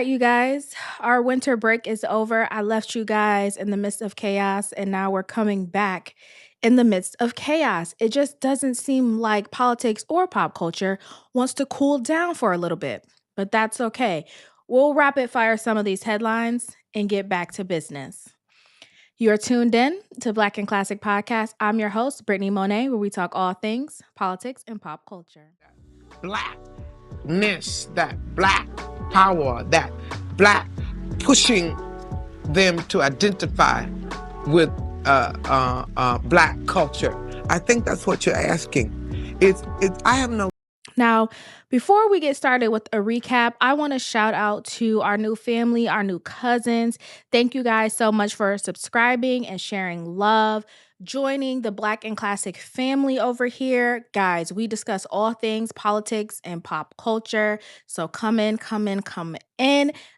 right, you guys, our winter break is over. I left you guys in the midst of chaos, and now we're coming back in the midst of chaos. It just doesn't seem like politics or pop culture wants to cool down for a little bit, but that's okay. We'll rapid fire some of these headlines and get back to business. You're tuned in to Black and Classic Podcast. I'm your host, Brittany Monet, where we talk all things politics and pop culture. Blackness, that black power, that black pushing them to identify with black culture. I think that's what you're asking. I have no. Now, before we get started with a recap, I want to shout out to our new family, our new cousins. Thank you guys so much for subscribing and sharing love, joining the Black and Classic family over here. Guys, we discuss all things politics and pop culture. So come in,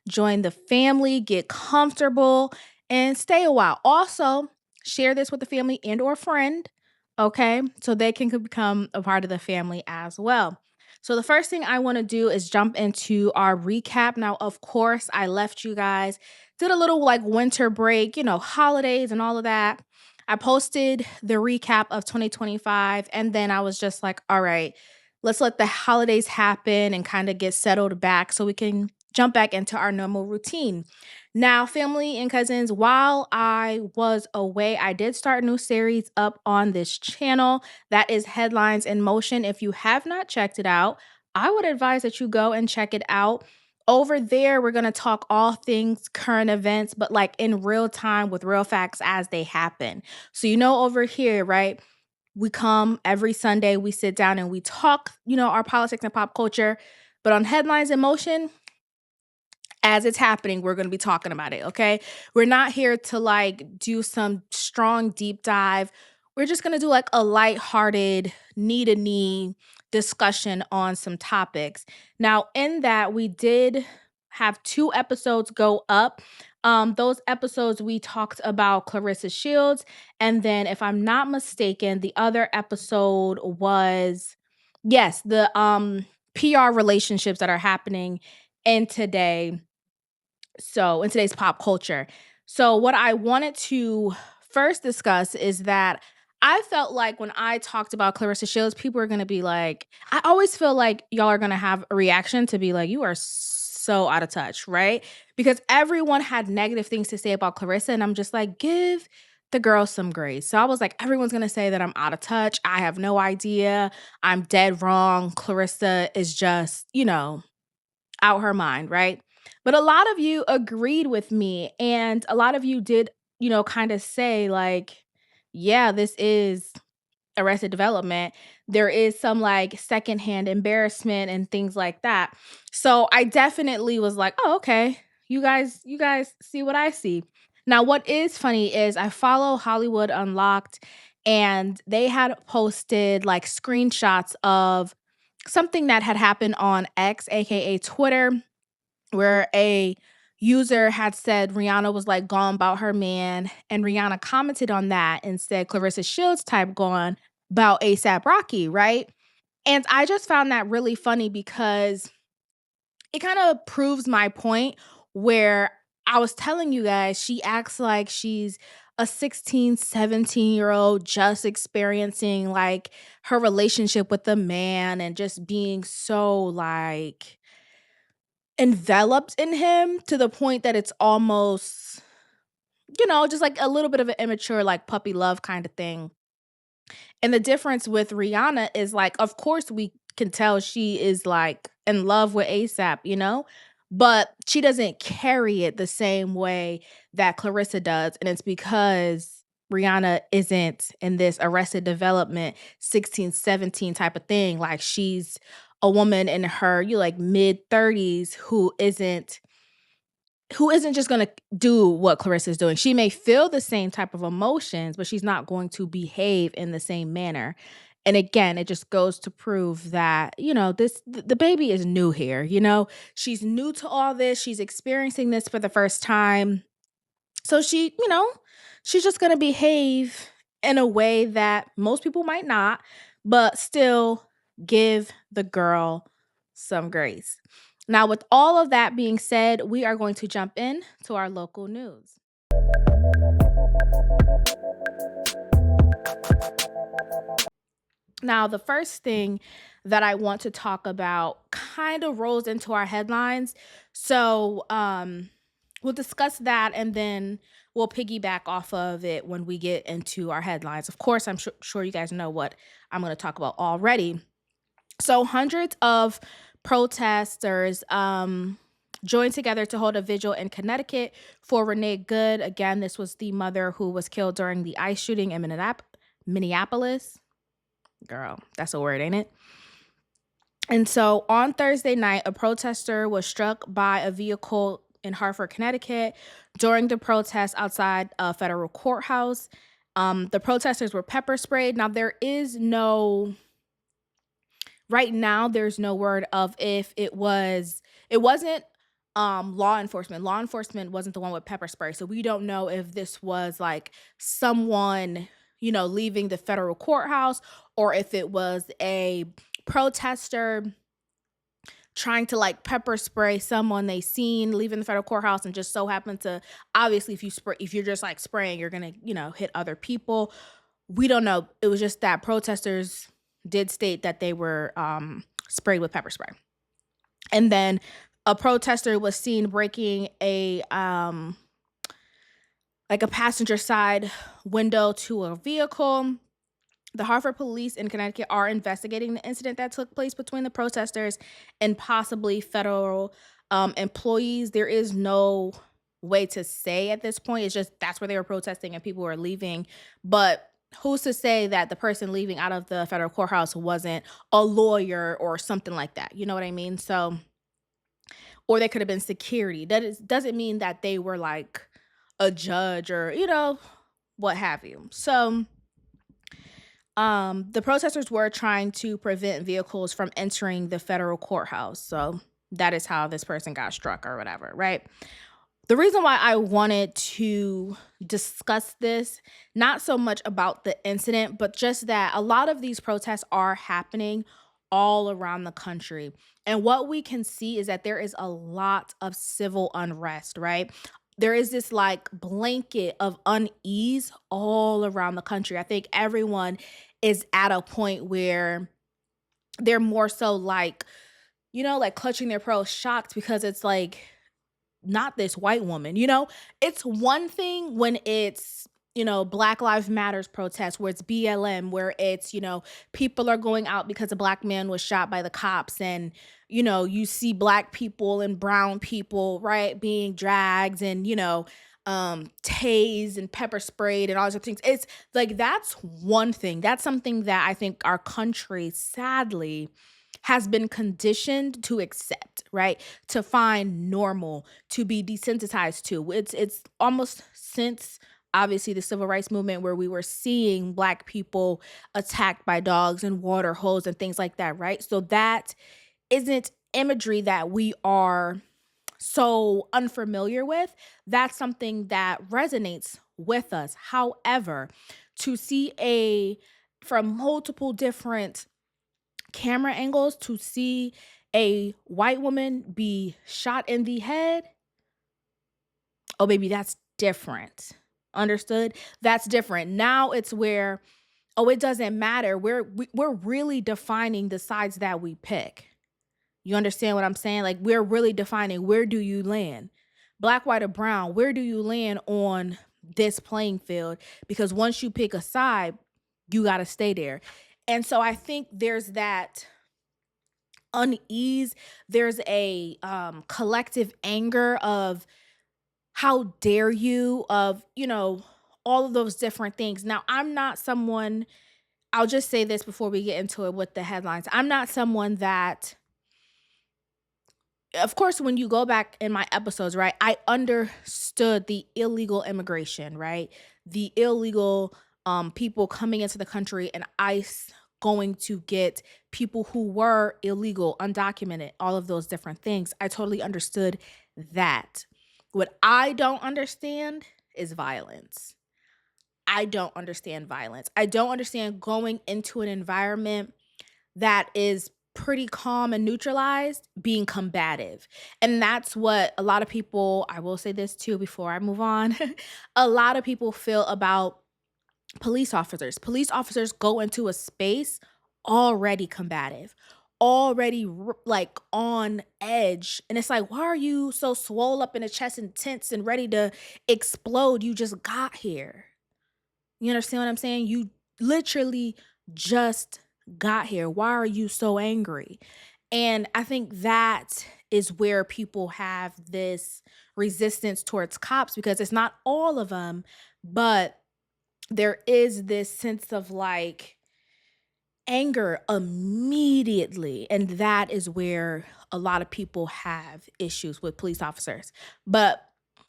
join the family, get comfortable, and stay a while. Also, share this with a family and or friend, okay? So they can become a part of the family as well. So the first thing I want to do is jump into our recap. Now, of course, I left you guys, did a little like winter break, holidays and all of that. I posted the recap of 2025, and then I was just like, all right, let's let the holidays happen and kind of get settled back so we can jump back into our normal routine. Now, family and cousins, while I was away, I did start a new series up on this channel. That is Headlines in Motion. If you have not checked it out, I would advise that you go and check it out. Over there, we're going to talk all things current events, but like in real time with real facts as they happen. So, over here, right? We come every Sunday, we sit down and we talk, our politics and pop culture. But on Headlines in Motion, as it's happening, we're going to be talking about it, okay? We're not here to like do some strong deep dive. We're just going to do like a lighthearted, knee-to-knee discussion on some topics. Now, in that, we did have 2 episodes go up. Those episodes, we talked about Clarissa Shields. And then, if I'm not mistaken, the other episode was, yes, the PR relationships that are happening in today's pop culture. So what I wanted to first discuss is that I felt like when I talked about Clarissa Shields, people are going to be like, I always feel like y'all are going to have a reaction to be like, you are so out of touch, right? Because everyone had negative things to say about Clarissa, and I'm just like, give the girl some grace. So I was like, everyone's going to say that I'm out of touch. I have no idea. I'm dead wrong. Clarissa is just, out her mind, right? But a lot of you agreed with me, and a lot of you did, kind of say like, yeah, this is Arrested Development. There is some like secondhand embarrassment and things like that. So I definitely was like, oh, okay. You guys see what I see. Now, what is funny is I follow Hollywood Unlocked, and they had posted like screenshots of something that had happened on X, aka Twitter, where a user had said Rihanna was like gone about her man, and Rihanna commented on that and said Clarissa Shields type gone about ASAP Rocky, right? And I just found that really funny because it kind of proves my point where I was telling you guys she acts like she's a 16, 17-year-old just experiencing like her relationship with the man and just being so like enveloped in him to the point that it's almost, just like a little bit of an immature, like puppy love kind of thing. And the difference with Rihanna is like, of course, we can tell she is like in love with ASAP, but she doesn't carry it the same way that Clarissa does. And it's because Rihanna isn't in this Arrested Development 16, 17 type of thing. Like she's a woman in her mid 30s who isn't just going to do what Clarissa's doing. She may feel the same type of emotions, but she's not going to behave in the same manner. And again, it just goes to prove that, the baby is new here, she's new to all this. She's experiencing this for the first time. So she's just going to behave in a way that most people might not, but still give the girl some grace. Now, with all of that being said, we are going to jump in to our local news. Now, the first thing that I want to talk about kind of rolls into our headlines. So, we'll discuss that and then we'll piggyback off of it when we get into our headlines. Of course, I'm sure you guys know what I'm going to talk about already. So, hundreds of protesters joined together to hold a vigil in Connecticut for Renee Good. Again, this was the mother who was killed during the ICE shooting in Minneapolis. Girl, that's a word, ain't it? And so on Thursday night, a protester was struck by a vehicle in Hartford, Connecticut during the protest outside a federal courthouse. The protesters were pepper sprayed. Now, right now, there's no word of if it wasn't law enforcement. Law enforcement wasn't the one with pepper spray. So we don't know if this was like someone, leaving the federal courthouse or if it was a protester trying to like pepper spray someone they seen leaving the federal courthouse and just so happened to, obviously, if you're just like spraying, you're gonna, hit other people. We don't know. It was just that protesters did state that they were sprayed with pepper spray. And then a protester was seen breaking a passenger side window to a vehicle. The Hartford police in Connecticut are investigating the incident that took place between the protesters and possibly federal employees. There is no way to say at this point. It's just that's where they were protesting and people were leaving. But who's to say that the person leaving out of the federal courthouse wasn't a lawyer or something like that? You know what I mean? So, or they could have been security. Doesn't mean that they were like a judge or, what have you. So, the protesters were trying to prevent vehicles from entering the federal courthouse. So that is how this person got struck or whatever, right? The reason why I wanted to discuss this, not so much about the incident, but just that a lot of these protests are happening all around the country. And what we can see is that there is a lot of civil unrest, right? There is this like blanket of unease all around the country. I think everyone is at a point where they're more so like, like clutching their pearls, shocked because it's like, not this white woman, it's one thing when it's, Black Lives Matters protests where it's BLM, where it's, people are going out because a black man was shot by the cops and, you see black people and brown people, right, being dragged and, tased and pepper sprayed and all these other things. It's like, that's one thing. That's something that I think our country, sadly, has been conditioned to accept, right? To find normal, to be desensitized to. It's almost since obviously the civil rights movement where we were seeing black people attacked by dogs and water holes and things like that, right? So that isn't imagery that we are so unfamiliar with. That's something that resonates with us. However, to see from multiple different camera angles, to see a white woman be shot in the head, oh baby, that's different. Understood? That's different. Now it's where, oh, it doesn't matter. We're really defining the sides that we pick. You understand what I'm saying? Like, we're really defining, where do you land? Black, white, or brown, where do you land on this playing field? Because once you pick a side, you got to stay there. And so I think there's that unease. There's a collective anger of, how dare you, of, all of those different things. Now, I'm not someone, I'll just say this before we get into it with the headlines. I'm not someone that, of course, when you go back in my episodes, right, I understood the illegal immigration, right? The illegal people coming into the country and ICE going to get people who were illegal, undocumented, all of those different things. I totally understood that. What I don't understand is violence. I don't understand violence. I don't understand going into an environment that is pretty calm and neutralized, being combative. And that's what a lot of people, I will say this too before I move on, a lot of people feel about police officers. Police officers go into a space already combative, already like on edge. And it's like, why are you so swole up in the chest and tense and ready to explode? You just got here. You understand what I'm saying? You literally just got here. Why are you so angry? And I think that is where people have this resistance towards cops, because it's not all of them, but there is this sense of like anger immediately. And that is where a lot of people have issues with police officers. But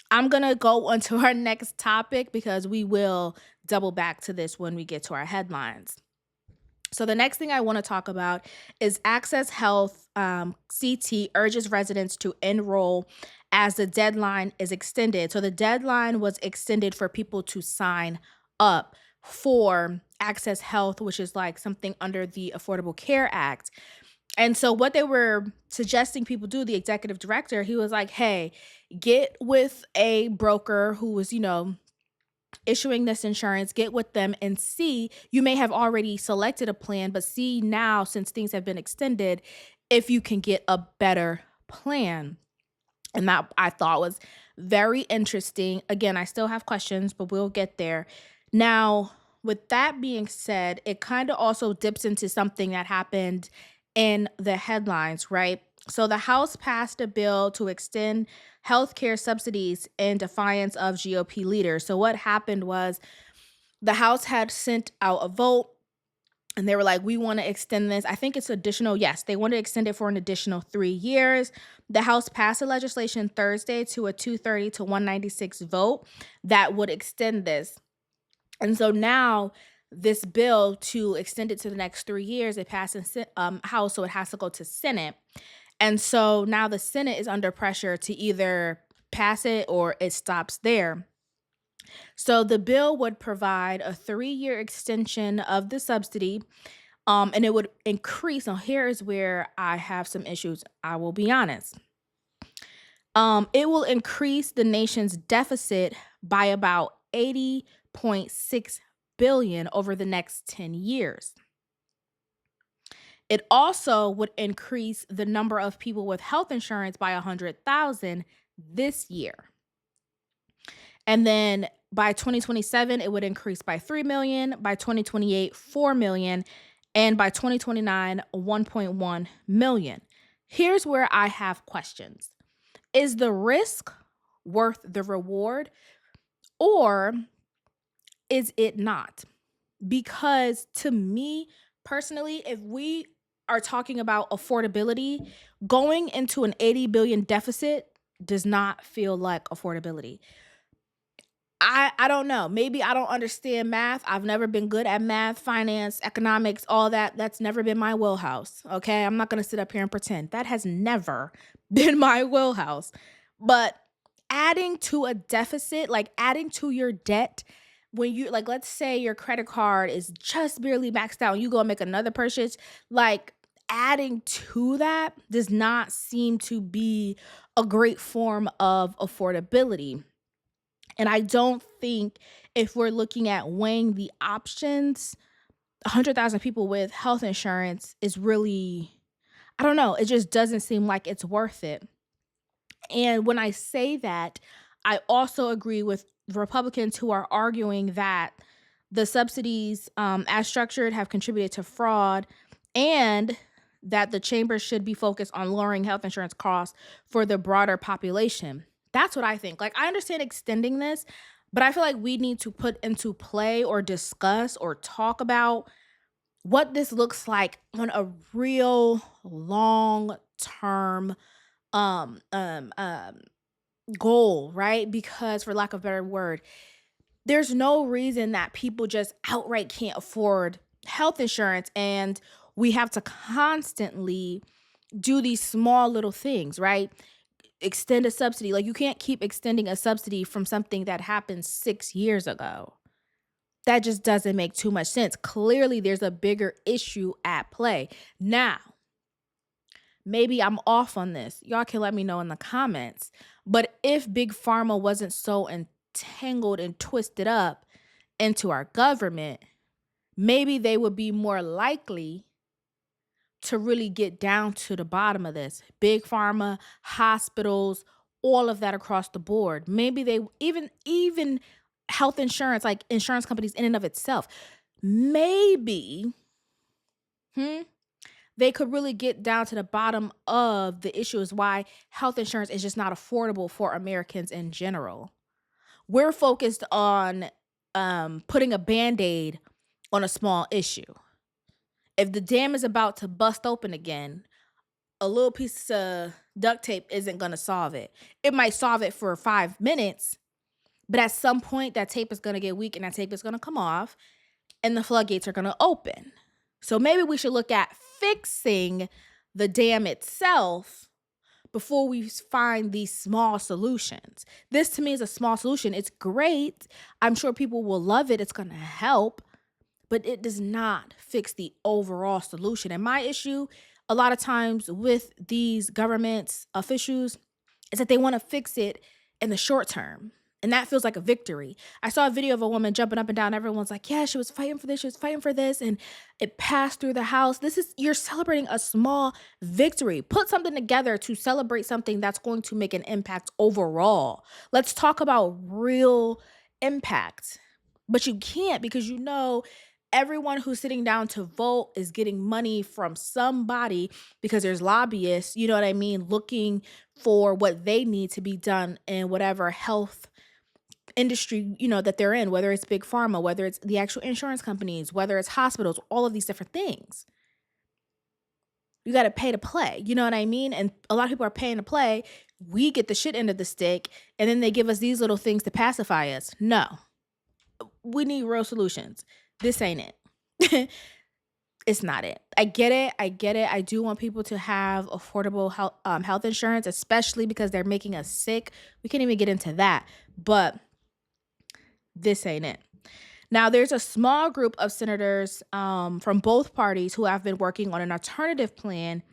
I'm going to go on to our next topic because we will double back to this when we get to our headlines. So the next thing I want to talk about is Access Health CT urges residents to enroll as the deadline is extended. So the deadline was extended for people to sign up for Access Health, which is like something under the Affordable Care Act. And so what they were suggesting people do, the executive director, he was like, hey, get with a broker who was, issuing this insurance, get with them and see, you may have already selected a plan, but see now, since things have been extended, if you can get a better plan. And that I thought was very interesting. Again, I still have questions, but we'll get there. Now, with that being said, it kind of also dips into something that happened in the headlines, right? So the House passed a bill to extend healthcare subsidies in defiance of GOP leaders. So what happened was the House had sent out a vote and they were like, we want to extend this. I think it's additional. Yes, they want to extend it for an additional 3 years. The House passed a legislation Thursday to a 230 to 196 vote that would extend this. And so now this bill to extend it to the next 3 years, it passed in House, so it has to go to Senate. And so now the Senate is under pressure to either pass it or it stops there. So the bill would provide a 3-year extension of the subsidy, and it would increase. Now, here is where I have some issues. I will be honest. It will increase the nation's deficit by about $80.6 billion over the next 10 years. It also would increase the number of people with health insurance by 100,000 this year. And then by 2027, it would increase by 3 million, by 2028, 4 million, and by 2029, 1.1 million. Here's where I have questions. Is the risk worth the reward, or is it not? Because to me personally, if we are talking about affordability, going into an 80 billion deficit does not feel like affordability. I don't know. Maybe I don't understand math. I've never been good at math, finance, economics, all that. That's never been my wheelhouse. Okay. I'm not going to sit up here and pretend. That has never been my wheelhouse. But adding to a deficit, like adding to your debt, when you, like, let's say your credit card is just barely maxed out and you go and make another purchase, like adding to that does not seem to be a great form of affordability. And I don't think, if we're looking at weighing the options, 100,000 people with health insurance is really, I don't know, it just doesn't seem like it's worth it. And when I say that, I also agree with Republicans who are arguing that the subsidies, as structured, have contributed to fraud, and that the chamber should be focused on lowering health insurance costs for the broader population. That's what I think. Like, I understand extending this, but I feel like we need to put into play or discuss or talk about what this looks like on a real long-term goal, right? Because, for lack of a better word, there's no reason that people just outright can't afford health insurance, and we have to constantly do these small little things, right? Extend a subsidy. Like, you can't keep extending a subsidy from something that happened 6 years ago. That just doesn't make too much sense. Clearly, there's a bigger issue at play. Now, Maybe I'm off on this. Y'all can let me know in the comments. But if Big Pharma wasn't so entangled and twisted up into our government, maybe they would be more likely to really get down to the bottom of this. Big Pharma, hospitals, all of that across the board. Maybe they even health insurance, like insurance companies in and of itself. Maybe they could really get down to the bottom of the issue is why health insurance is just not affordable for Americans in general. We're focused on putting a Band-Aid on a small issue. If the dam is about to bust open again, a little piece of duct tape isn't going to solve it. It might solve it for 5 minutes, but at some point that tape is going to get weak and that tape is going to come off and the floodgates are going to open. So maybe we should look at fixing the dam itself before we find these small solutions. This to me is a small solution. It's great. I'm sure people will love it. It's going to help, but it does not fix the overall solution. And my issue a lot of times with these government officials is that they want to fix it in the short term. And that feels like a victory. I saw a video of a woman jumping up and down. Everyone's like, yeah, she was fighting for this. She was fighting for this. And it passed through the House. You're celebrating a small victory. Put something together to celebrate something that's going to make an impact overall. Let's talk about real impact. But you can't, because everyone who's sitting down to vote is getting money from somebody because there's lobbyists, you know what I mean, looking for what they need to be done in whatever health industry, that they're in, whether it's Big Pharma, whether it's the actual insurance companies, whether it's hospitals, all of these different things. You got to pay to play, you know what I mean? And a lot of people are paying to play. We get the shit end of the stick, and then they give us these little things to pacify us. No, we need real solutions. This ain't it. It's not it. I get it. I do want people to have affordable health insurance, especially because they're making us sick. We can't even get into that. But this ain't it. Now, there's a small group of senators from both parties who have been working on an alternative plan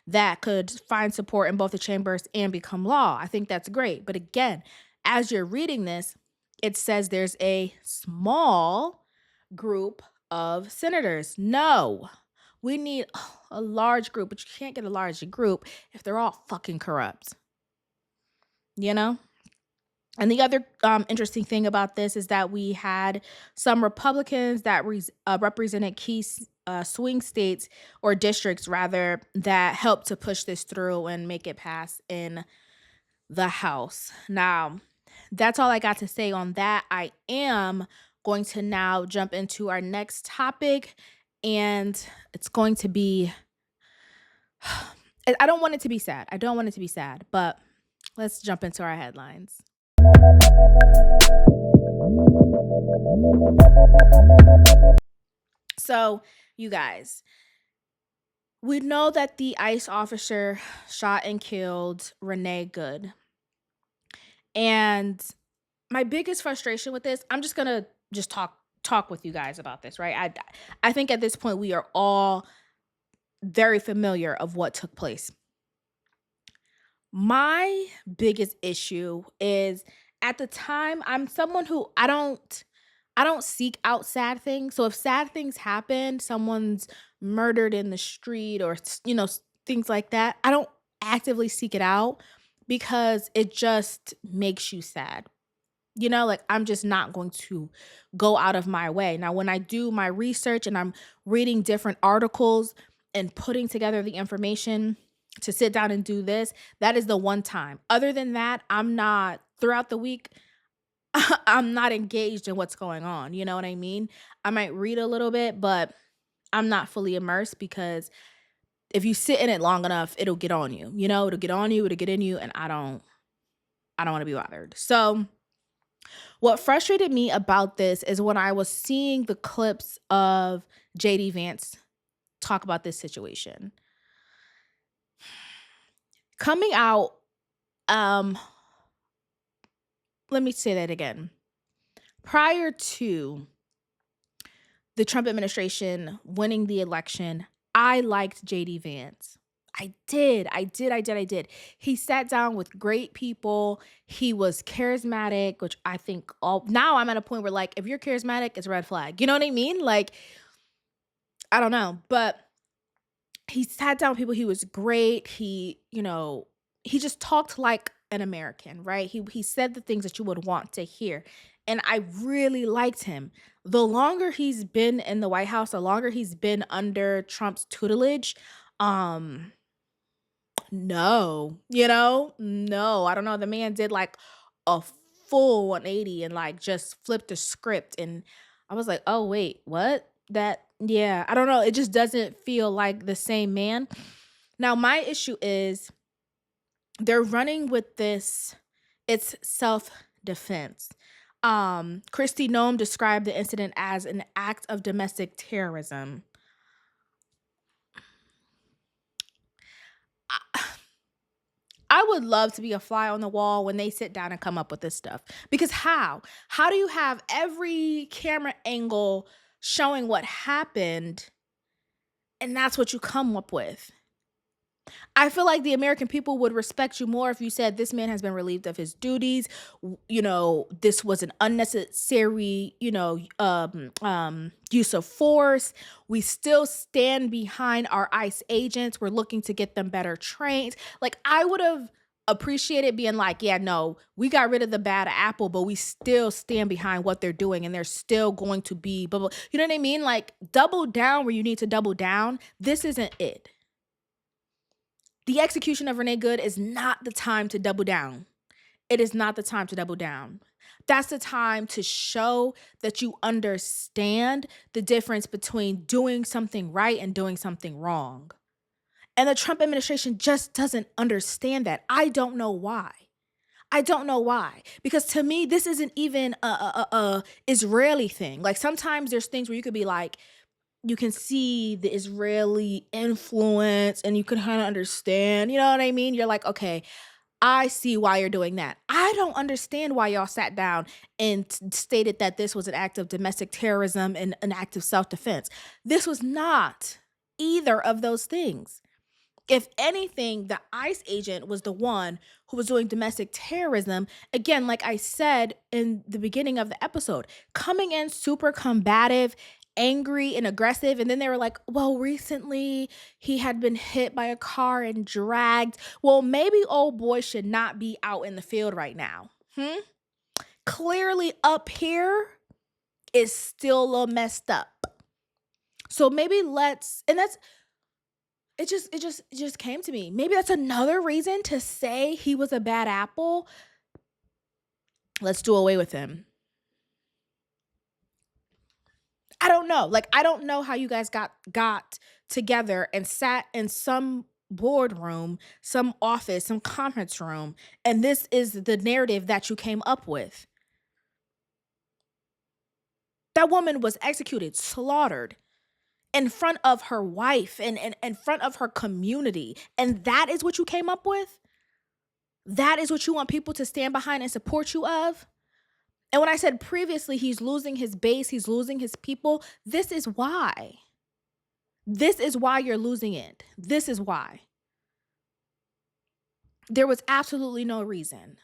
that could find support in both the chambers and become law. I think that's great. But again, as you're reading this, it says there's a small group of senators. No, we need a large group, but you can't get a large group if they're all fucking corrupt. And the other interesting thing about this is that we had some Republicans that represented key swing states or districts, rather, that helped to push this through and make it pass in the House. Now, that's all I got to say on that. I am going to now jump into our next topic, and it's going to be, I don't want it to be sad, but let's jump into our headlines. So, you guys, we know that the ICE officer shot and killed Renee Good. And my biggest frustration with this, I'm just going to talk with you guys about this, right? I think at this point we are all very familiar of what took place. My biggest issue is, at the time, I'm someone who I don't seek out sad things. So if sad things happen, someone's murdered in the street or things like that, I don't actively seek it out because it just makes you sad. I'm just not going to go out of my way. Now, when I do my research and I'm reading different articles and putting together the information to sit down and do this, that is the one time. Other than that, I'm not, throughout the week, I'm not engaged in what's going on. You know what I mean? I might read a little bit, but I'm not fully immersed, because if you sit in it long enough, it'll get on you. It'll get on you, it'll get in you, and I don't want to be bothered. So what frustrated me about this is when I was seeing the clips of JD Vance talk about this situation. Coming out, let me say that again. Prior to the Trump administration winning the election, I liked JD Vance. I did. He sat down with great people. He was charismatic, which I think all now I'm at a point where like if you're charismatic, it's a red flag. You know what I mean? Like, I don't know. But he sat down with people, he was great. He just talked like an American, right? He said the things that you would want to hear. And I really liked him. The longer he's been in the White House, the longer he's been under Trump's tutelage, um no, no, I don't know. The man did like a full 180 and like just flipped the script. And I was like, oh, wait, what? Yeah, I don't know. It just doesn't feel like the same man. Now, my issue is they're running with this, it's self defense. Christy Nome described the incident as an act of domestic terrorism. I would love to be a fly on the wall when they sit down and come up with this stuff. Because how? How do you have every camera angle showing what happened and that's what you come up with? I feel like the American people would respect you more if you said this man has been relieved of his duties. This was an unnecessary, use of force. We still stand behind our ICE agents. We're looking to get them better trained. Like, I would have appreciated being like, yeah, no, we got rid of the bad apple, but we still stand behind what they're doing and they're still going to be, blah, blah. You know what I mean? Like, double down where you need to double down. This isn't it. The execution of Renee Good is not the time to double down. It is not the time to double down. That's the time to show that you understand the difference between doing something right and doing something wrong. And the Trump administration just doesn't understand that. I don't know why. Because to me, this isn't even a Israeli thing. Like, sometimes there's things where you could be like, you can see the Israeli influence and you can kind of understand, you know what I mean? You're like, okay, I see why you're doing that. I don't understand why y'all sat down and stated that this was an act of domestic terrorism and an act of self-defense. This was not either of those things. If anything, the ICE agent was the one who was doing domestic terrorism. Again, like I said in the beginning of the episode, coming in super combative, angry and aggressive. And then they were like, well, recently he had been hit by a car and dragged. Well, maybe old boy should not be out in the field right now. Clearly up here is still a little messed up. So maybe it just came to me. Maybe that's another reason to say he was a bad apple. Let's do away with him. I don't know. Like, I don't know how you guys got together and sat in some boardroom, some office, some conference room, and this is the narrative that you came up with. That woman was executed, slaughtered in front of her wife and in front of her community. And that is what you came up with? That is what you want people to stand behind and support you of? And when I said previously, he's losing his base, he's losing his people, this is why. This is why you're losing it. This is why. There was absolutely no reason.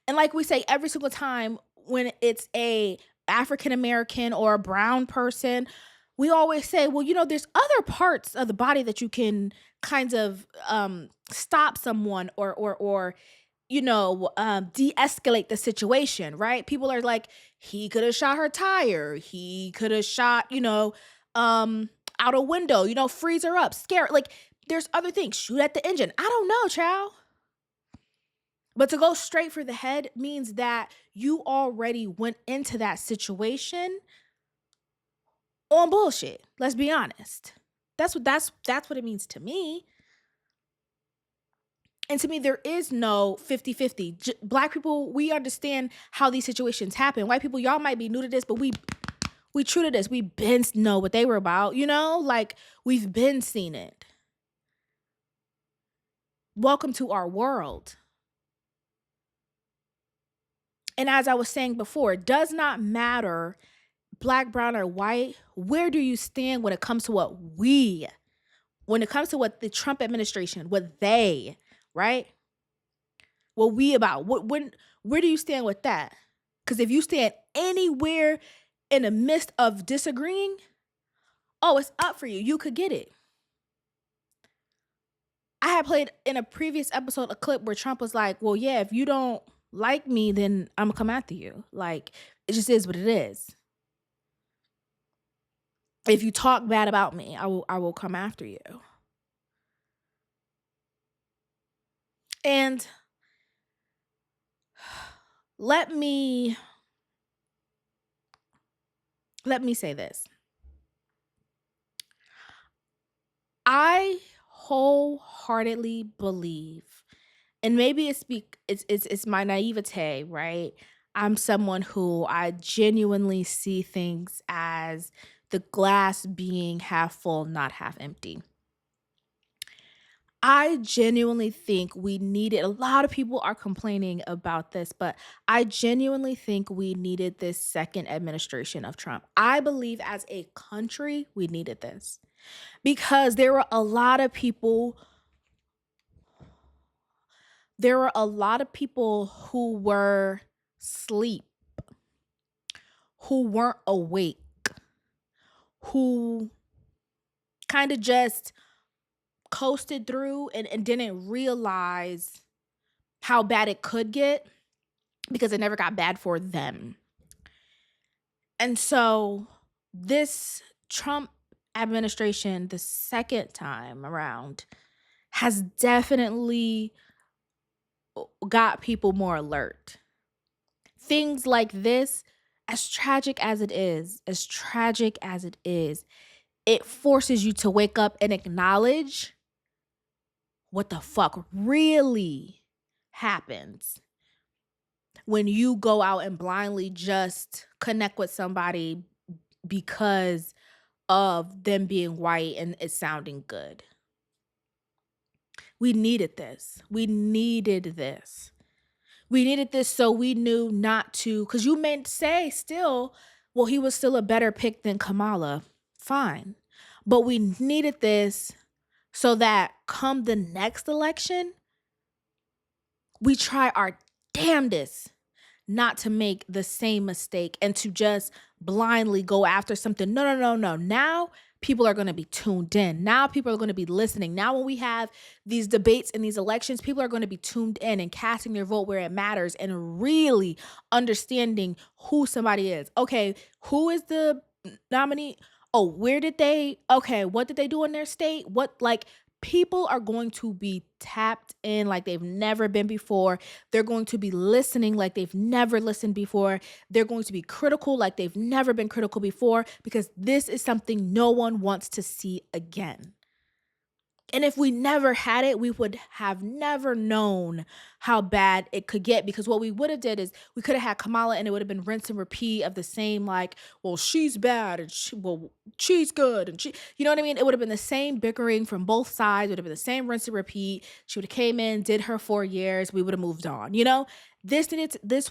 And like we say every single time when it's a African American or a brown person, we always say, well, there's other parts of the body that you can kind of stop someone or de-escalate the situation, right? People are like, he could have shot her tire. He could have shot, out a window, freeze her up, scare her. Like, there's other things. Shoot at the engine. I don't know, child. But to go straight for the head means that you already went into that situation on bullshit. Let's be honest. That's what it means to me. And to me, there is no 50-50. Black people, we understand how these situations happen. White people, y'all might be new to this, but we true to this. We been know what they were about, like we've been seen it. Welcome to our world. And as I was saying before, it does not matter black, brown, or white. Where do you stand when it comes to what we when it comes to what the Trump administration, what they, right? What we about? Where do you stand with that? Because if you stand anywhere in the midst of disagreeing, oh, it's up for you. You could get it. I had played in a previous episode a clip where Trump was like, well, yeah, if you don't like me, then I'm gonna come after you. Like, it just is what it is. If you talk bad about me, I will come after you. And let me say this. I wholeheartedly believe, and maybe it's my naivete, right? I'm someone who I genuinely see things as the glass being half full, not half empty. I genuinely think we needed, a lot of people are complaining about this, but I genuinely think we needed this second administration of Trump. I believe as a country, we needed this because there were a lot of people who were asleep, who weren't awake, who kind of just coasted through and didn't realize how bad it could get because it never got bad for them. And so this Trump administration, the second time around, has definitely got people more alert. Things like this, as tragic as it is, it forces you to wake up and acknowledge what the fuck really happens when you go out and blindly just connect with somebody because of them being white and it sounding good. We needed this. We needed this so we knew not to, because you may say still, well, he was still a better pick than Kamala. Fine. But we needed this so that come the next election, we try our damnedest not to make the same mistake and to just blindly go after something. No. Now people are going to be tuned in. Now people are going to be listening. Now when we have these debates and these elections, people are going to be tuned in and casting their vote where it matters and really understanding who somebody is. Okay, who is the nominee? Oh, what did they do in their state? People are going to be tapped in like they've never been before. They're going to be listening like they've never listened before. They're going to be critical like they've never been critical before, because this is something no one wants to see again. And if we never had it, we would have never known how bad it could get, because what we would have did is we could have had Kamala and it would have been rinse and repeat of the same, like, well, she's bad and she's good. And you know what I mean? It would have been the same bickering from both sides. It would have been the same rinse and repeat. She would have came in, did her 4 years. We would have moved on. This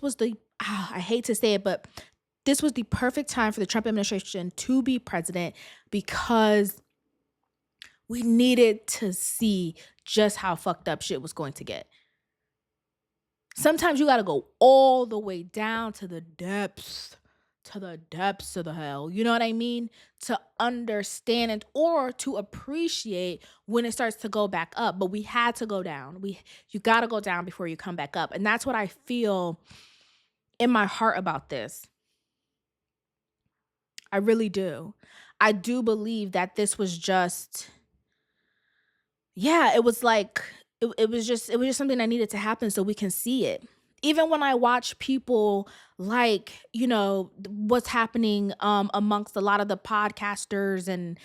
was I hate to say it, but this was the perfect time for the Trump administration to be president, because we needed to see just how fucked up shit was going to get. Sometimes you got to go all the way down to the depths of the hell. You know what I mean? To understand it or to appreciate when it starts to go back up. But we had to go down. You got to go down before you come back up. And that's what I feel in my heart about this. I really do. I do believe that this was just... yeah, it was like, it was just something that needed to happen so we can see it. Even when I watch people like, what's happening amongst a lot of the podcasters and,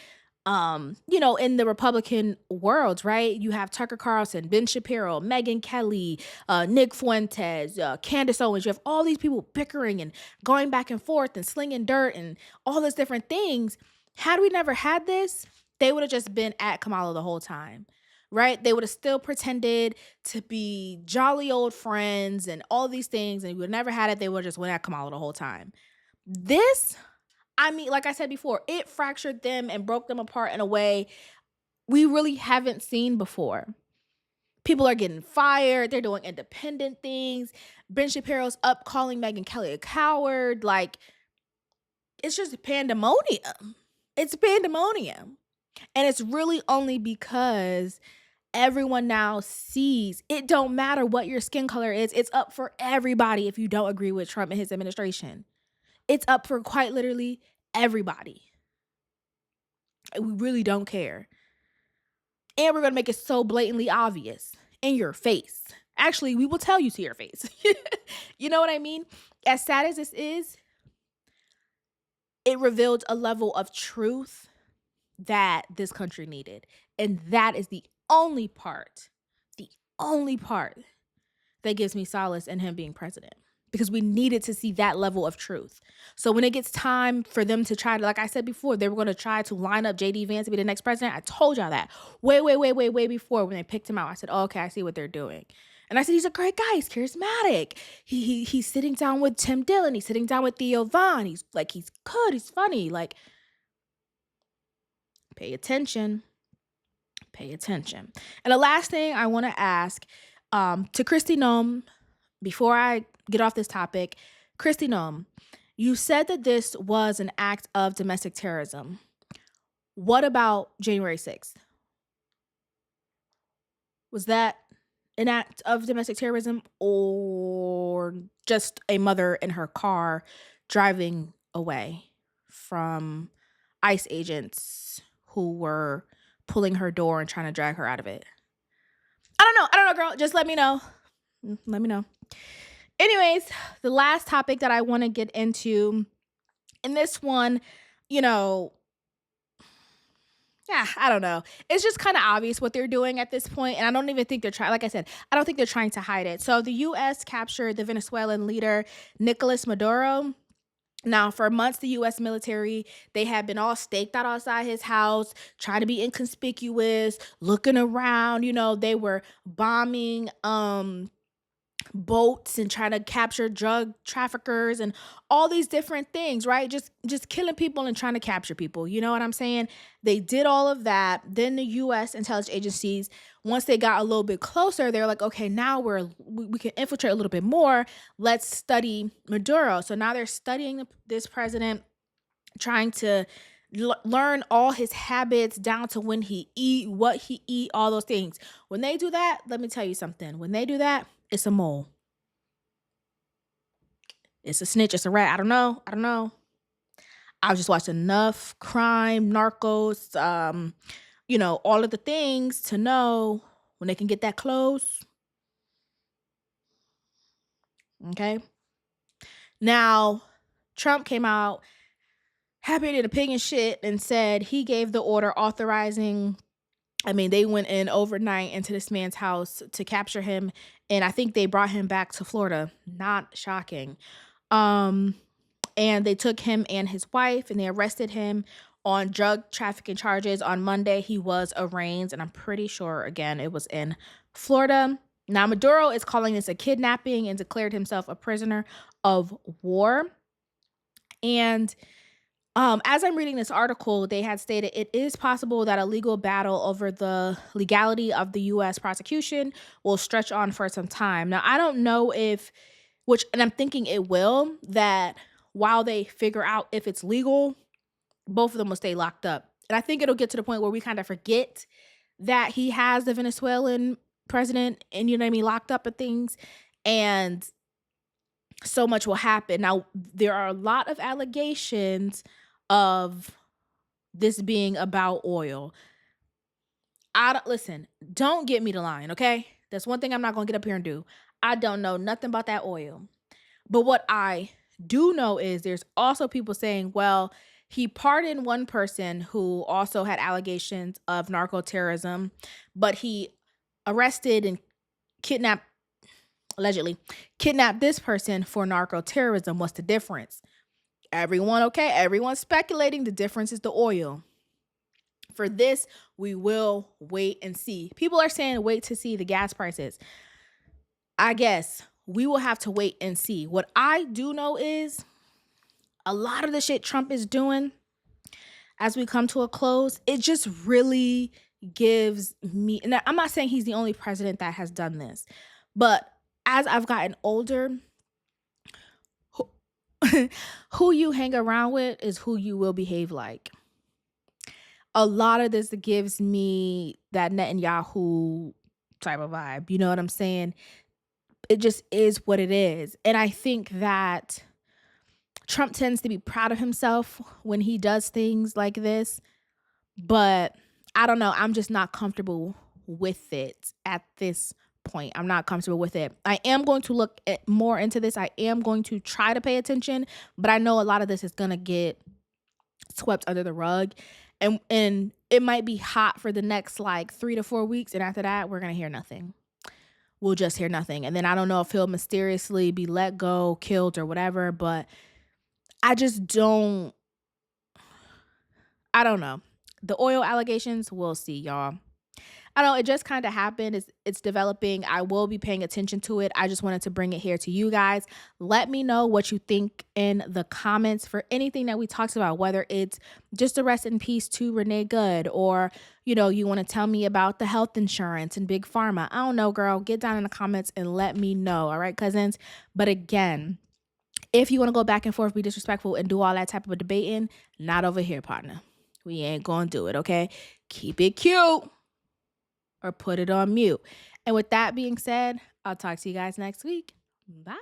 in the Republican world, right? You have Tucker Carlson, Ben Shapiro, Megyn Kelly, Nick Fuentes, Candace Owens. You have all these people bickering and going back and forth and slinging dirt and all these different things. Had we never had this, they would have just been at Kamala the whole time. Right? They would have still pretended to be jolly old friends and all these things, and we would have never had it. They would have just went at Kamala the whole time. This, like I said before, it fractured them and broke them apart in a way. we really haven't seen before. People are getting fired. They're doing independent things. Ben Shapiro's up calling Megyn Kelly a coward. Like, it's just pandemonium. It's pandemonium. And it's really only because everyone now sees it don't matter what your skin color is. It's up for everybody if you don't agree with Trump and his administration. It's up for quite literally everybody. We really don't care. And we're going to make it so blatantly obvious in your face. Actually, we will tell you to your face. You know what I mean? As sad as this is, it revealed a level of truth that this country needed. And that is the only part that gives me solace in him being president, because we needed to see that level of truth. So when it gets time for them to try to, like I said before, they were going to try to line up J.D. Vance to be the next president. I told y'all that way before when they picked him out. I said, oh, okay, I see what they're doing. And I said, he's a great guy. He's charismatic. He's sitting down with Tim Dillon. He's sitting down with Theo Vaughn. He's good. He's funny. Like, pay attention. And the last thing I want to ask to Kristi Noem, before I get off this topic, Kristi Noem, you said that this was an act of domestic terrorism. What about January 6th? Was that an act of domestic terrorism, or just a mother in her car driving away from ICE agents who were pulling her door and trying to drag her out of it? I don't know, girl. Just let me know. Anyways, the last topic that I want to get into, in this one, I don't know. It's just kind of obvious what they're doing at this point, and I don't even think they're trying. Like I said, I don't think they're trying to hide it. So the U.S. captured the Venezuelan leader Nicolas Maduro. Now, for months, the U.S. military, they had been all staked out outside his house, trying to be inconspicuous, looking around. They were bombing boats and trying to capture drug traffickers and all these different things, right? Just killing people and trying to capture people. You know what I'm saying? They did all of that. Then the U.S. intelligence agencies, once they got a little bit closer, they're like, okay, now we can infiltrate a little bit more. Let's study Maduro. So now they're studying this president, trying to learn all his habits down to when he eat, what he eat, all those things. When they do that, let me tell you something. When they do that, it's a mole. It's a snitch. It's a rat. I don't know. I've just watched enough crime, narcos, all of the things to know when they can get that close. Okay. Now, Trump came out happy to the pig and shit and said he gave the order authorizing. They went in overnight into this man's house to capture him, and I think they brought him back to Florida. Not shocking. And they took him and his wife, and they arrested him on drug trafficking charges. On Monday, he was arraigned, and I'm pretty sure, again, it was in Florida. Now, Maduro is calling this a kidnapping and declared himself a prisoner of war. And as I'm reading this article, they had stated it is possible that a legal battle over the legality of the U.S. prosecution will stretch on for some time. Now, I don't know and I'm thinking it will, that while they figure out if it's legal, both of them will stay locked up. And I think it'll get to the point where we kind of forget that he has the Venezuelan president and, locked up and things. And so much will happen. Now, there are a lot of allegations of this being about oil. Listen, don't get me to lying, okay? That's one thing I'm not going to get up here and do. I don't know nothing about that oil. But what I do know is there's also people saying, well, he pardoned one person who also had allegations of narco-terrorism, but he arrested and allegedly kidnapped this person for narco-terrorism. What's the difference? Everyone's speculating. The difference is the oil. For this, we will wait and see. People are saying wait to see the gas prices. I guess we will have to wait and see. What I do know is a lot of the shit Trump is doing as we come to a close, it just really gives me, and I'm not saying he's the only president that has done this, but as I've gotten older, who, who you hang around with is who you will behave like. A lot of this gives me that Netanyahu type of vibe. You know what I'm saying? It just is what it is. And I think that Trump tends to be proud of himself when he does things like this, but I don't know. I'm just not comfortable with it at this point. I'm not comfortable with it. I am going to look at more into this. I am going to try to pay attention, but I know a lot of this is going to get swept under the rug. And it might be hot for the next like 3 to 4 weeks. And after that, we're going to hear nothing. We'll just hear nothing. And then I don't know if he'll mysteriously be let go, killed, or whatever, but I just don't, I don't know. The oil allegations, we'll see, y'all. I don't know, it just kind of happened. It's developing. I will be paying attention to it. I just wanted to bring it here to you guys. Let me know what you think in the comments for anything that we talked about, whether it's just a rest in peace to Renee Good, or, you know, you want to tell me about the health insurance and Big Pharma. I don't know, girl. Get down in the comments and let me know. All right, cousins? But again, if you want to go back and forth, be disrespectful, and do all that type of debating, not over here, partner. We ain't going to do it, okay? Keep it cute or put it on mute. And with that being said, I'll talk to you guys next week. Bye.